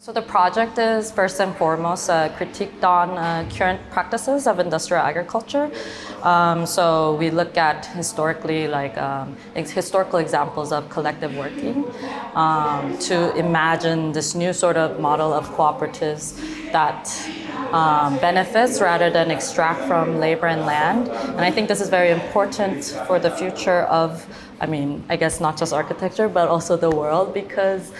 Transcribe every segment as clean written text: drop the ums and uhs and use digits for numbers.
So the project is first and foremost a critique on current practices of industrial agriculture. So we look at historically, historical examples of collective working to imagine this new sort of model of cooperatives that benefits rather than extract from labor and land. And I think this is very important for the future of, I guess not just architecture, but also the world, because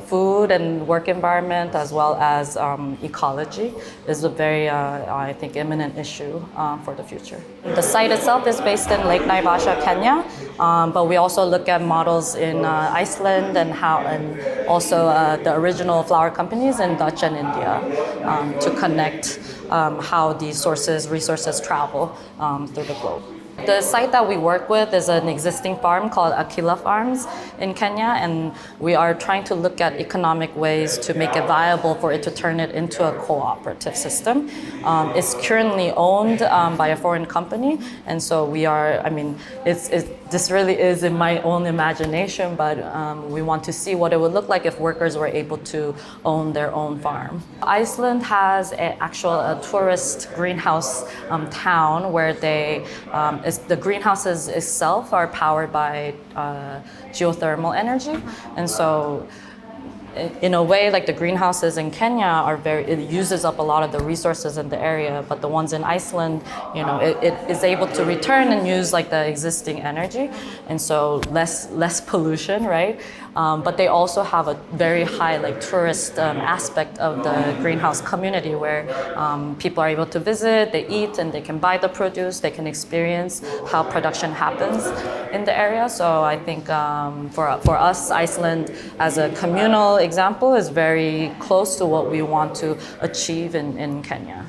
food and work environment as well as ecology is a very, I think, imminent issue for the future. The site itself is based in Lake Naivasha, Kenya, but we also look at models in Iceland and also the original flour companies in Dutch and India to connect how these resources travel through the globe. The site that we work with is an existing farm called Aquila Farms in Kenya, and we are trying to look at economic ways to make it viable for it to turn it into a cooperative system. It's currently owned by a foreign company, and so we are, this really is in my own imagination, but we want to see what it would look like if workers were able to own their own farm. Iceland has a tourist greenhouse town where the greenhouses itself are powered by geothermal energy, and so in a way, like the greenhouses in Kenya it uses up a lot of the resources in the area, but the ones in Iceland, it is able to return and use like the existing energy, and so less pollution, right? But they also have a very high tourist aspect of the greenhouse community where people are able to visit, they eat, and they can buy the produce, they can experience how production happens in the area. So I think for us, Iceland as a communal example is very close to what we want to achieve in Kenya.